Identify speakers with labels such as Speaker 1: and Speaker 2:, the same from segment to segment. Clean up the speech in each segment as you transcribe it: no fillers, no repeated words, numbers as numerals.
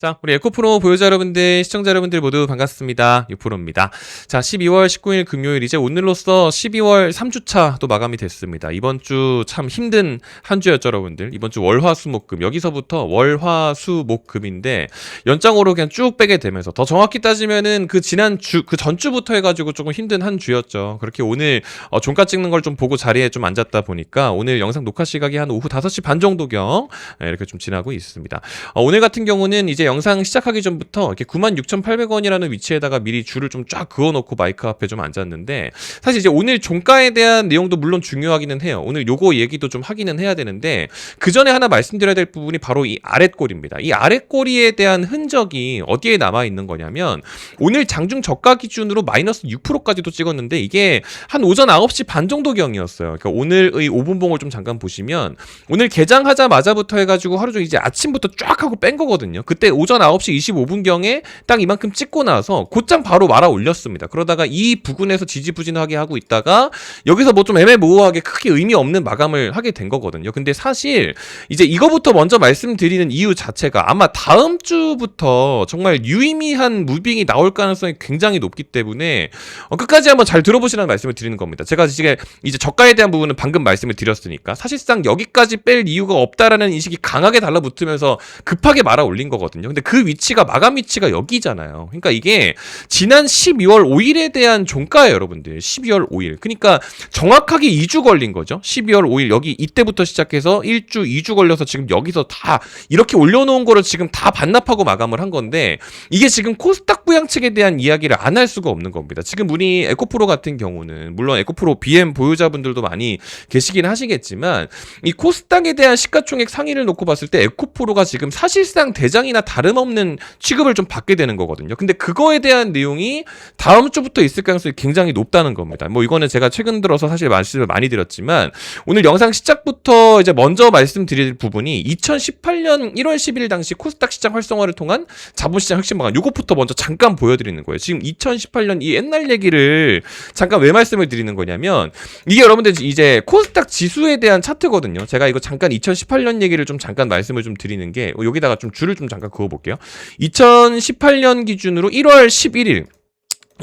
Speaker 1: 자, 우리 에코프로 보유자 여러분들, 시청자 여러분들 모두 반갑습니다. 유프로입니다. 자, 12월 19일 금요일 이제 오늘로써 12월 3주차 또 마감이 됐습니다. 이번 주 참 힘든 한 주였죠, 여러분들. 이번 주 월화수목금, 여기서부터 월화수목금인데 연장으로 그냥 쭉 빼게 되면서 더 정확히 따지면은 그 지난 주, 그 전주부터 해가지고 조금 힘든 한 주였죠. 그렇게 오늘 종가 찍는 걸 좀 보고 자리에 좀 앉았다 보니까 오늘 영상 녹화 시각이 한 오후 5시 반 정도경 이렇게 좀 지나고 있습니다. 오늘 같은 경우는 이제 영상 시작하기 전부터 이렇게 96,800원이라는 위치에다가 미리 줄을 좀 쫙 그어놓고 마이크 앞에 좀 앉았는데 사실 이제 오늘 종가에 대한 내용도 물론 중요하기는 해요. 오늘 요거 얘기도 좀 하기는 해야 되는데 그 전에 하나 말씀드려야 될 부분이 바로 이 아랫꼬리입니다. 이 아랫꼬리에 대한 흔적이 어디에 남아 있는 거냐면 오늘 장중 저가 기준으로 마이너스 6%까지도 찍었는데 이게 한 오전 9시 반 정도경이었어요. 그러니까 오늘의 5분봉을 좀 잠깐 보시면 오늘 개장하자마자부터 해가지고 하루 종일 이제 아침부터 쫙 하고 뺀 거거든요. 그때 오전 9시 25분경에 딱 이만큼 찍고 나서 곧장 바로 말아 올렸습니다. 그러다가 이 부근에서 지지부진하게 하고 있다가 여기서 뭐 좀 애매모호하게 크게 의미 없는 마감을 하게 된 거거든요. 근데 사실 이제 이거부터 먼저 말씀드리는 이유 자체가 아마 다음 주부터 정말 유의미한 무빙이 나올 가능성이 굉장히 높기 때문에 끝까지 한번 잘 들어보시라는 말씀을 드리는 겁니다. 제가 이제 저가에 대한 부분은 방금 말씀을 드렸으니까 사실상 여기까지 뺄 이유가 없다라는 인식이 강하게 달라붙으면서 급하게 말아 올린 거거든요. 근데 그 위치가 마감 위치가 여기잖아요. 그러니까 이게 지난 12월 5일에 대한 종가예요, 여러분들. 12월 5일. 그러니까 정확하게 2주 걸린 거죠. 12월 5일 여기 이때부터 시작해서 1주, 2주 걸려서 지금 여기서 다 이렇게 올려놓은 거를 지금 다 반납하고 마감을 한 건데 이게 지금 코스닥 부양책에 대한 이야기를 안 할 수가 없는 겁니다. 지금 우리 에코프로 같은 경우는 물론 에코프로 BM 보유자분들도 많이 계시긴 하시겠지만 이 코스닥에 대한 시가총액 상위를 놓고 봤을 때 에코프로가 지금 사실상 대장이나 다름없는 취급을 좀 받게 되는 거거든요. 근데 그거에 대한 내용이 다음 주부터 있을 가능성이 굉장히 높다는 겁니다. 뭐 이거는 제가 최근 들어서 사실 말씀을 많이 드렸지만 오늘 영상 시작부터 이제 먼저 말씀드릴 부분이 2018년 1월 11일 당시 코스닥 시장 활성화를 통한 자본시장 혁신 방안 요것부터 먼저 잠깐 보여드리는 거예요. 지금 2018년 이 옛날 얘기를 잠깐 왜 말씀을 드리는 거냐면 이게 여러분들 이제 코스닥 지수에 대한 차트거든요. 제가 이거 잠깐 2018년 얘기를 좀 잠깐 말씀을 좀 드리는 게 여기다가 좀 줄을 좀 잠깐 그어볼게요. 2018년 기준으로 1월 11일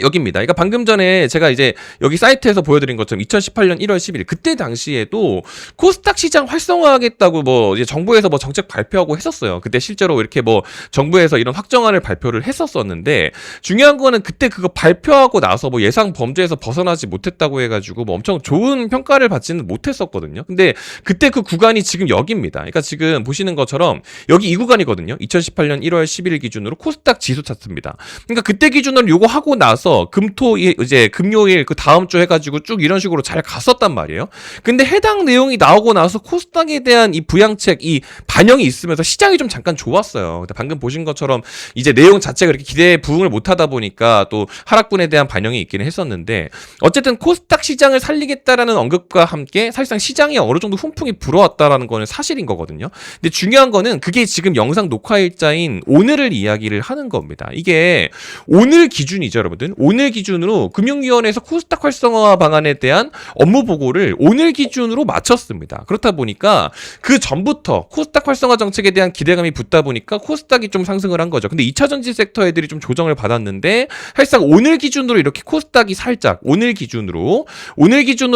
Speaker 1: 여기입니다. 그러니까 방금 전에 제가 이제 여기 사이트에서 보여드린 것처럼 2018년 1월 10일 그때 당시에도 코스닥 시장 활성화하겠다고 뭐 이제 정부에서 뭐 정책 발표하고 했었어요. 그때 실제로 이렇게 뭐 정부에서 이런 확정안을 발표를 했었었는데 중요한 거는 그때 그거 발표하고 나서 뭐 예상 범죄에서 벗어나지 못했다고 해가지고 뭐 엄청 좋은 평가를 받지는 못했었거든요. 근데 그때 그 구간이 지금 여기입니다. 그러니까 지금 보시는 것처럼 여기 이 구간이거든요. 2018년 1월 11일 기준으로 코스닥 지수 차트입니다. 그러니까 그때 기준으로 요거 하고 나서 이제 금요일 그 다음 주 해가지고 쭉 이런 식으로 잘 갔었단 말이에요. 근데 해당 내용이 나오고 나서 코스닥에 대한 이 부양책 이 반영이 있으면서 시장이 좀 잠깐 좋았어요. 근데 방금 보신 것처럼 이제 내용 자체가 그렇게 기대에 부응을 못하다 보니까 또 하락분에 대한 반영이 있기는 했었는데 어쨌든 코스닥 시장을 살리겠다라는 언급과 함께 사실상 시장이 어느 정도 훈풍이 불어왔다라는 거는 사실인 거거든요. 근데 중요한 거는 그게 지금 영상 녹화 일자인 오늘을 이야기를 하는 겁니다. 이게 오늘 기준이죠, 여러분들. 오늘 기준으로 금융위원회에서 코스닥 활성화 방안에 대한 업무 보고를 오늘 기준으로 마쳤습니다. 그렇다 보니까 그 전부터 코스닥 활성화 정책에 대한 기대감이 붙다 보니까 코스닥이 좀 상승을 한 거죠. 근데 2차전지 섹터 애들이 좀 조정을 받았는데 사실상 오늘 기준으로 이렇게 코스닥이 살짝 오늘 기준으로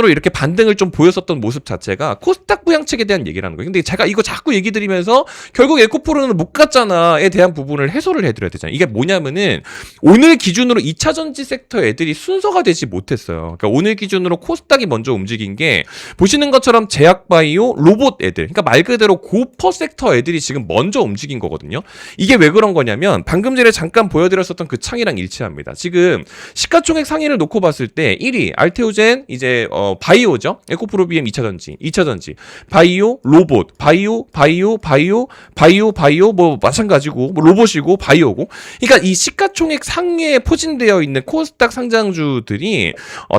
Speaker 1: 이렇게 반등을 좀 보였었던 모습 자체가 코스닥 부양책에 대한 얘기라는 거예요. 근데 제가 이거 자꾸 얘기 드리면서 결국 에코프로는 못 갔잖아에 대한 부분을 해소를 해드려야 되잖아요. 이게 뭐냐면은 오늘 기준으로 2차전지 섹터 애들이 순서가 되지 못했어요. 그러니까 오늘 기준으로 코스닥이 먼저 움직인 게 보시는 것처럼 제약바이오, 로봇 애들, 그러니까 말 그대로 고퍼 섹터 애들이 지금 먼저 움직인 거거든요. 이게 왜 그런 거냐면 방금 전에 잠깐 보여드렸었던 그 창이랑 일치합니다. 지금 시가총액 상위를 놓고 봤을 때 1위 알테오젠 이제 바이오죠. 에코프로 BM 2차전지, 바이오, 로봇, 바이오 뭐 마찬가지고 뭐 로봇이고 바이오고. 그러니까 이 시가총액 상위에 포진되어 있는 있는 코스닥 상장주들이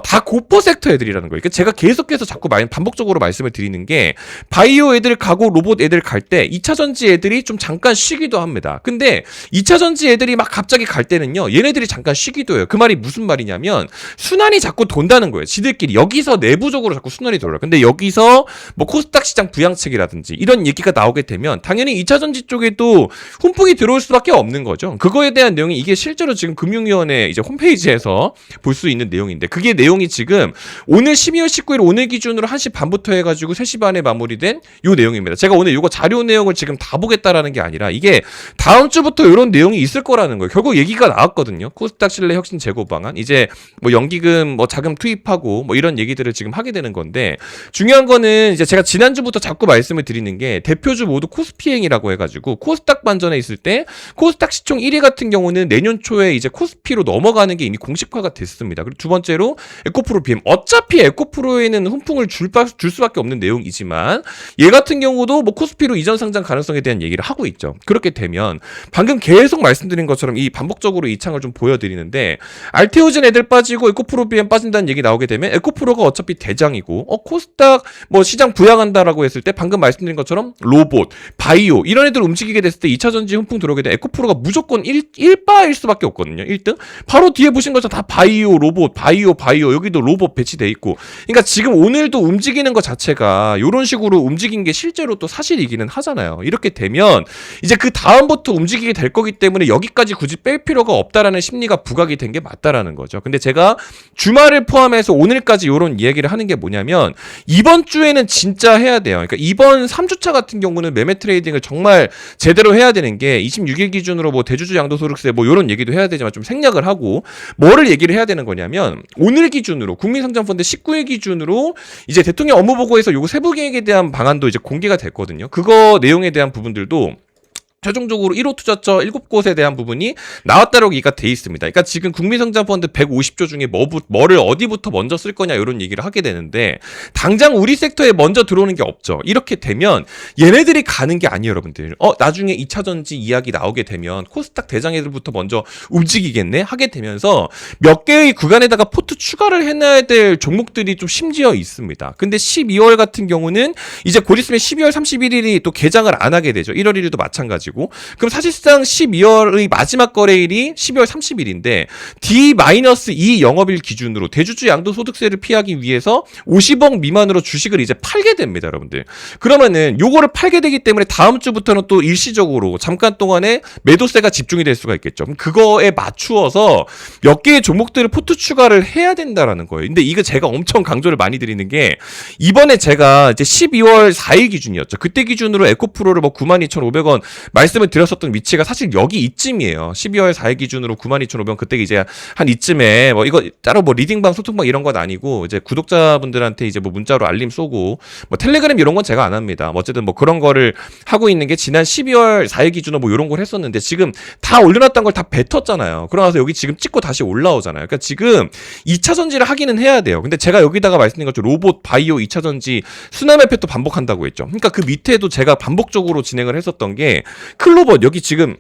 Speaker 1: 다 고퍼 섹터 애들이라는 거예요. 그러니까 제가 계속해서 자꾸 반복적으로 말씀을 드리는 게 바이오 애들 가고 로봇 애들 갈 때 2차 전지 애들이 좀 잠깐 쉬기도 합니다. 근데 2차 전지 애들이 막 갑자기 갈 때는요, 얘네들이 잠깐 쉬기도 해요. 그 말이 무슨 말이냐면 순환이 자꾸 돈다는 거예요. 지들끼리 여기서 내부적으로 자꾸 순환이 돌아요. 근데 여기서 뭐 코스닥 시장 부양책이라든지 이런 얘기가 나오게 되면 당연히 2차 전지 쪽에도 훈풍이 들어올 수밖에 없는 거죠. 그거에 대한 내용이 이게 실제로 지금 금융위원회 이제 홈페이지에서 볼 수 있는 내용인데, 그게 내용이 지금 오늘 12월 19일 오늘 기준으로 1시 반부터 해가지고 3시 반에 마무리된 요 내용입니다. 제가 오늘 요거 자료 내용을 지금 다 보겠다라는 게 아니라 이게 다음 주부터 이런 내용이 있을 거라는 거예요. 결국 얘기가 나왔거든요. 코스닥 신뢰 혁신 재고 방안, 이제 뭐 연기금 뭐 자금 투입하고 뭐 이런 얘기들을 지금 하게 되는 건데, 중요한 거는 이제 제가 지난주부터 자꾸 말씀을 드리는 게 대표주 모두 코스피행이라고 해가지고 코스닥 반전에 있을 때 코스닥 시총 1위 같은 경우는 내년 초에 이제 코스피로 넘어가는 게 이미 공식화가 됐습니다. 그리고 두 번째로 에코프로 BM, 어차피 에코프로에는 훈풍을 줄 수밖에 없는 내용이지만 얘 같은 경우도 뭐 코스피로 이전 상장 가능성에 대한 얘기를 하고 있죠. 그렇게 되면 방금 계속 말씀드린 것처럼 이 반복적으로 이 창을 좀 보여드리는데, 알테오젠 애들 빠지고 에코프로 BM 빠진다는 얘기 나오게 되면 에코프로가 어차피 대장이고 코스닥 뭐 시장 부양한다라고 했을 때 방금 말씀드린 것처럼 로봇, 바이오 이런 애들 움직이게 됐을 때 2차 전지 훈풍 들어오게 되면 에코프로가 무조건 1바일 수밖에 없거든요. 1등. 바로 뒤에 보신 것처럼 다 바이오, 로봇, 바이오 여기도 로봇 배치돼 있고, 그러니까 지금 오늘도 움직이는 것 자체가 이런 식으로 움직인 게 실제로 또 사실이기는 하잖아요. 이렇게 되면 이제 그 다음부터 움직이게 될 거기 때문에 여기까지 굳이 뺄 필요가 없다라는 심리가 부각이 된 게 맞다라는 거죠. 근데 제가 주말을 포함해서 오늘까지 이런 이야기를 하는 게 뭐냐면, 이번 주에는 진짜 해야 돼요. 그러니까 이번 3주차 같은 경우는 매매 트레이딩을 정말 제대로 해야 되는 게 26일 기준으로 뭐 대주주 양도소득세 뭐 이런 얘기도 해야 되지만 좀 생략을 하고 뭐를 얘기를 해야 되는 거냐면, 오늘 기준으로 국민성장펀드 19일 기준으로 이제 대통령 업무보고에서 요거 세부계획에 대한 방안도 이제 공개가 됐거든요. 그거 내용에 대한 부분들도 최종적으로 1호 투자처 7곳에 대한 부분이 나왔다라고 얘기가 돼 있습니다. 그러니까 지금 국민성장펀드 150조 중에 뭐를 어디부터 먼저 쓸 거냐 이런 얘기를 하게 되는데, 당장 우리 섹터에 먼저 들어오는 게 없죠. 이렇게 되면 얘네들이 가는 게 아니에요, 여러분들. 나중에 2차 전지 이야기 나오게 되면 코스닥 대장애들부터 먼저 움직이겠네 하게 되면서 몇 개의 구간에다가 포트 추가를 해놔야 될 종목들이 좀 심지어 있습니다. 근데 12월 같은 경우는 이제 곧 있으면 12월 31일이 또 개장을 안 하게 되죠. 1월 1일도 마찬가지고. 그럼 사실상 12월의 마지막 거래일이 12월 30일인데 D-2 영업일 기준으로 대주주 양도소득세를 피하기 위해서 50억 미만으로 주식을 이제 팔게 됩니다, 여러분들. 그러면은 요거를 팔게 되기 때문에 다음 주부터는 또 일시적으로 잠깐 동안에 매도세가 집중이 될 수가 있겠죠. 그럼 그거에 맞추어서 몇 개의 종목들을 포트 추가를 해야 된다라는 거예요. 근데 이거 제가 엄청 강조를 많이 드리는 게, 이번에 제가 이제 12월 4일 기준이었죠. 그때 기준으로 에코프로를 뭐 92,500원 말씀을 드렸었던 위치가 사실 여기 이쯤이에요. 12월 4일 기준으로 92,500원, 그때 이제 한 이쯤에 뭐 이거 따로 뭐 리딩방 소통방 이런 건 아니고 이제 구독자분들한테 이제 뭐 문자로 알림 쏘고 뭐 텔레그램 이런 건 제가 안 합니다. 뭐 어쨌든 뭐 그런 거를 하고 있는 게 지난 12월 4일 기준으로 뭐 이런 걸 했었는데 지금 다 올려놨던 걸 다 뱉었잖아요. 그러나서 여기 지금 찍고 다시 올라오잖아요. 그러니까 지금 2차 전지를 하기는 해야 돼요. 근데 제가 여기다가 말씀드린 것처럼 로봇, 바이오, 2차 전지 순환 매표 또 반복한다고 했죠. 그러니까 그 밑에도 제가 반복적으로 진행을 했었던 게 클로버, 여기 지금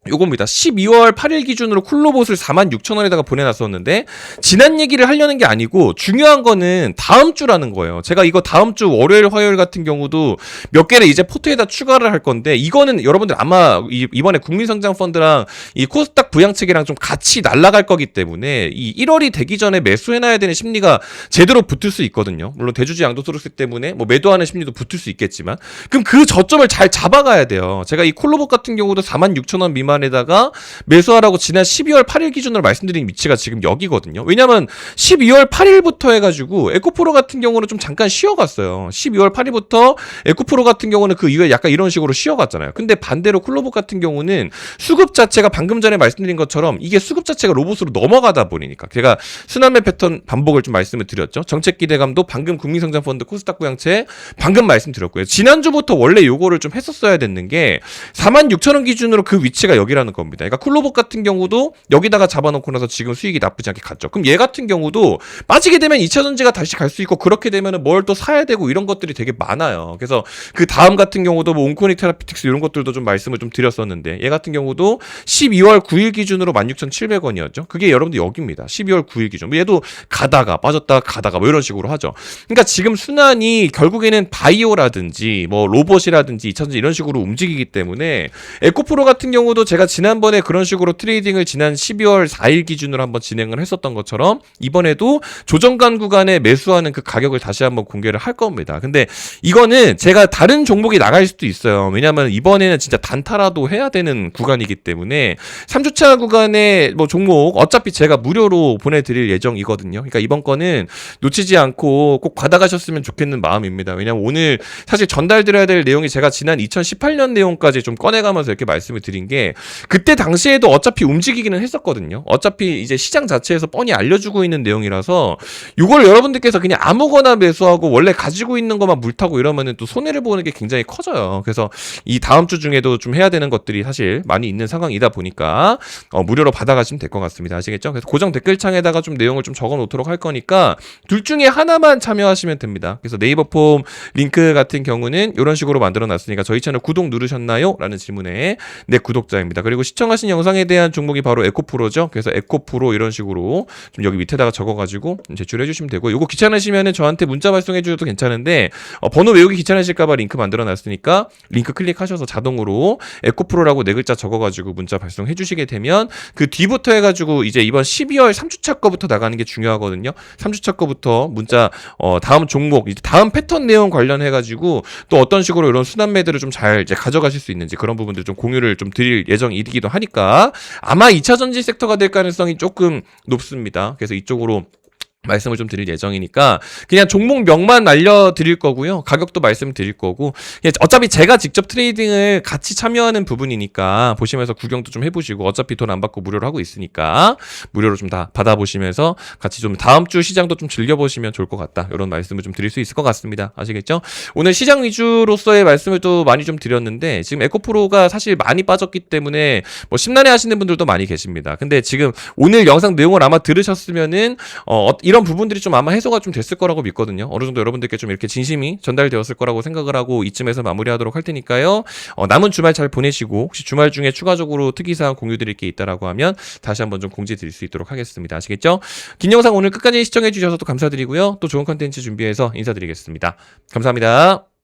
Speaker 1: 요겁니다. 12월 8일 기준으로 쿨로봇을 46,000원에다가 보내놨었는데 지난 얘기를 하려는 게 아니고 중요한 거는 다음 주라는 거예요. 제가 이거 다음 주 월요일, 화요일 같은 경우도 몇 개를 이제 포트에다 추가를 할 건데, 이거는 여러분들 아마 이번에 국민성장펀드랑 이 코스닥 부양책이랑 좀 같이 날아갈 거기 때문에 이 1월이 되기 전에 매수해놔야 되는 심리가 제대로 붙을 수 있거든요. 물론 대주주 양도소득세 때문에 뭐 매도하는 심리도 붙을 수 있겠지만, 그럼 그 저점을 잘 잡아가야 돼요. 제가 이 쿨로봇 같은 경우도 46,000원 미만 에다가 매수하라고 지난 12월 8일 기준으로 말씀드린 위치가 지금 여기거든요. 왜냐면 12월 8일부터 해가지고 에코프로 같은 경우는 좀 잠깐 쉬어갔어요. 12월 8일부터 에코프로 같은 경우는 그 이후에 약간 이런 식으로 쉬어갔잖아요. 근데 반대로 쿨로봇 같은 경우는 수급 자체가 방금 전에 말씀드린 것처럼 이게 수급 자체가 로봇으로 넘어가다 보니까 제가 순환매 패턴 반복을 좀 말씀을 드렸죠. 정책 기대감도 방금 국민성장펀드 코스닥 부양책 방금 말씀드렸고요. 지난주부터 원래 요거를 좀 했었어야 됐는 게 46,000원 기준으로 그 위치가 여기라는 겁니다. 그러니까 클로버 같은 경우도 여기다가 잡아놓고 나서 지금 수익이 나쁘지 않게 갔죠. 그럼 얘 같은 경우도 빠지게 되면 2차전지가 다시 갈 수 있고, 그렇게 되면은 뭘 또 사야 되고 이런 것들이 되게 많아요. 그래서 그 다음 같은 경우도 뭐 온코닉 테라피틱스 이런 것들도 좀 말씀을 좀 드렸었는데, 얘 같은 경우도 12월 9일 기준으로 16,700원이었죠. 그게 여러분들 여기입니다. 12월 9일 기준. 얘도 가다가 빠졌다가 가다가 뭐 이런 식으로 하죠. 그러니까 지금 순환이 결국에는 바이오라든지 뭐 로봇이라든지 2차전지 이런 식으로 움직이기 때문에, 에코프로 같은 경우도 제가 지난번에 그런 식으로 트레이딩을 지난 12월 4일 기준으로 한번 진행을 했었던 것처럼 이번에도 조정간 구간에 매수하는 그 가격을 다시 한번 공개를 할 겁니다. 근데 이거는 제가 다른 종목이 나갈 수도 있어요. 왜냐면 이번에는 진짜 단타라도 해야 되는 구간이기 때문에 3주차 구간에 뭐 종목 어차피 제가 무료로 보내드릴 예정이거든요. 그러니까 이번 거는 놓치지 않고 꼭 받아가셨으면 좋겠는 마음입니다. 왜냐면 오늘 사실 전달드려야 될 내용이 제가 지난 2018년 내용까지 좀 꺼내가면서 이렇게 말씀을 드린 게, 그때 당시에도 어차피 움직이기는 했었거든요. 어차피 이제 시장 자체에서 뻔히 알려주고 있는 내용이라서 이걸 여러분들께서 그냥 아무거나 매수하고 원래 가지고 있는 것만 물타고 이러면은 또 손해를 보는 게 굉장히 커져요. 그래서 이 다음 주 중에도 좀 해야 되는 것들이 사실 많이 있는 상황이다 보니까 무료로 받아가시면 될 것 같습니다. 아시겠죠? 그래서 고정 댓글창에다가 좀 내용을 좀 적어 놓도록 할 거니까 둘 중에 하나만 참여하시면 됩니다. 그래서 네이버 폼 링크 같은 경우는 이런 식으로 만들어 놨으니까 저희 채널 구독 누르셨나요? 라는 질문에 네, 구독자입니다. 그리고 시청하신 영상에 대한 종목이 바로 에코프로죠. 그래서 에코프로 이런 식으로 좀 여기 밑에다가 적어가지고 제출해 주시면 되고, 이거 귀찮으시면은 저한테 문자 발송해 주셔도 괜찮은데 번호 외우기 귀찮으실까봐 링크 만들어 놨으니까 링크 클릭하셔서 자동으로 에코프로라고 네 글자 적어가지고 문자 발송해 주시게 되면 그 뒤부터 해가지고 이제 이번 12월 3주차 거부터 나가는 게 중요하거든요. 3주차 거부터 문자 다음 종목 이제 다음 패턴 내용 관련해가지고 또 어떤 식으로 이런 순환 매들을 좀 잘 이제 가져가실 수 있는지 그런 부분들 좀 공유를 좀 드릴 예정이기도 하니까 아마 2차 전지 섹터가 될 가능성이 조금 높습니다. 그래서 이쪽으로 말씀을 좀 드릴 예정이니까 그냥 종목명만 알려드릴 거고요. 가격도 말씀드릴 거고, 어차피 제가 직접 트레이딩을 같이 참여하는 부분이니까 보시면서 구경도 좀 해보시고, 어차피 돈 안 받고 무료로 하고 있으니까 무료로 좀 다 받아보시면서 같이 좀 다음 주 시장도 좀 즐겨보시면 좋을 것 같다, 이런 말씀을 좀 드릴 수 있을 것 같습니다. 아시겠죠? 오늘 시장 위주로서의 말씀을 또 많이 좀 드렸는데, 지금 에코프로가 사실 많이 빠졌기 때문에 뭐 심란해 하시는 분들도 많이 계십니다. 근데 지금 오늘 영상 내용을 아마 들으셨으면은 이런 부분들이 좀 아마 해소가 좀 됐을 거라고 믿거든요. 어느 정도 여러분들께 좀 이렇게 진심이 전달되었을 거라고 생각을 하고 이쯤에서 마무리하도록 할 테니까요. 남은 주말 잘 보내시고, 혹시 주말 중에 추가적으로 특이사항 공유 드릴 게 있다라고 하면 다시 한번 좀 공지 드릴 수 있도록 하겠습니다. 아시겠죠? 긴 영상 오늘 끝까지 시청해 주셔서 또 감사드리고요. 또 좋은 컨텐츠 준비해서 인사드리겠습니다. 감사합니다.